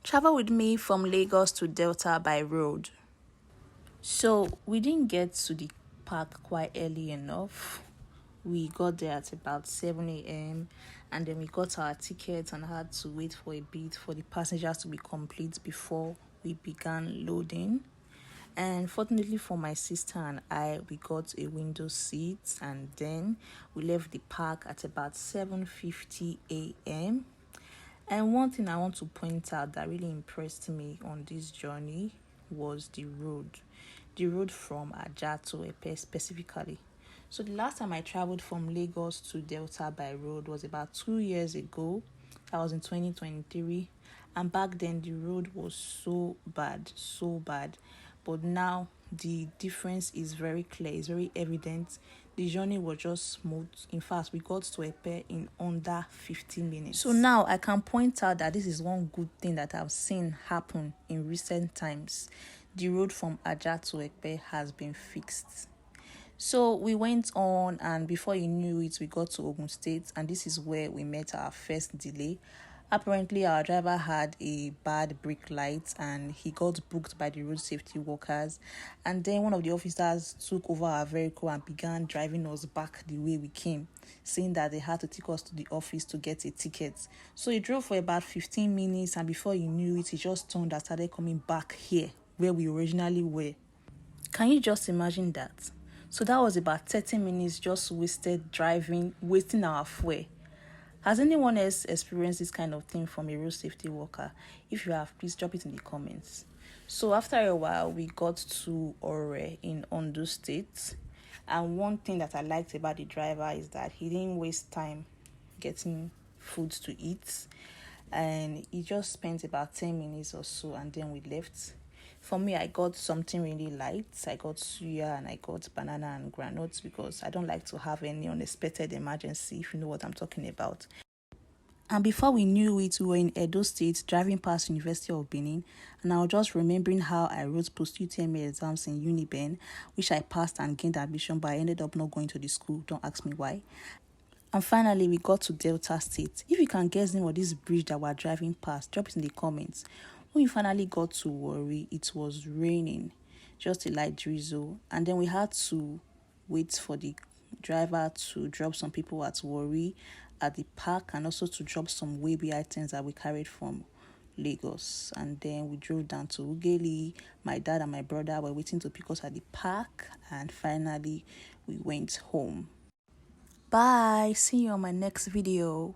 Travel with me from Lagos to Delta by road. So we didn't get to the park quite early enough. We got there at about 7 a.m. and then we got our tickets and had to wait for a bit for the passengers to be complete before we began loading. And fortunately for my sister and I, we got a window seat and then we left the park at about 7:50 a.m. And one thing I want to point out that really impressed me on this journey was the road. The road from Ajah to Epe specifically. So the last time I traveled from Lagos to Delta by road was about 2 years ago. That was in 2023. And back then the road was so bad, so bad. But now the difference is very clear, it's very evident. The journey was just smooth. In fact, we got to Epe in under 15 minutes. So now I can point out that this is one good thing that I've seen happen in recent times. The road from Ajah to Epe has been fixed. So we went on, and before you knew it, we got to Ogun State, and this is where we met our first delay. Apparently, our driver had a bad brake light and he got booked by the road safety workers. And then one of the officers took over our vehicle and began driving us back the way we came, saying that they had to take us to the office to get a ticket. So he drove for about 15 minutes, and before you knew it, he just turned and started coming back here where we originally were. Can you just imagine that? So that was about 30 minutes just wasted driving, wasting our fuel. Has anyone else experienced this kind of thing from a road safety worker? If you have, please drop it in the comments. So after a while, we got to Ore in Ondo State. And one thing that I liked about the driver is that he didn't waste time getting food to eat. And he just spent about 10 minutes or so and then we left. For me, I got something really light. I got suya and I got banana and granules because I don't like to have any unexpected emergency, if you know what I'm talking about. And before we knew it, we were in Edo State driving past University of Benin, and I was just remembering how I wrote post-UTME exams in Uniben, which I passed and gained admission, but I ended up not going to the school. Don't ask me why. And finally, we got to Delta State. If you can guess the name of this bridge that we're driving past, drop it in the comments. When we finally got to Warri, it was raining, just a light drizzle. And then we had to wait for the driver to drop some people at Warri at the park and also to drop some Weibi items that we carried from Lagos. And then we drove down to Ughelli. My dad and my brother were waiting to pick us at the park. And finally, we went home. Bye. See you on my next video.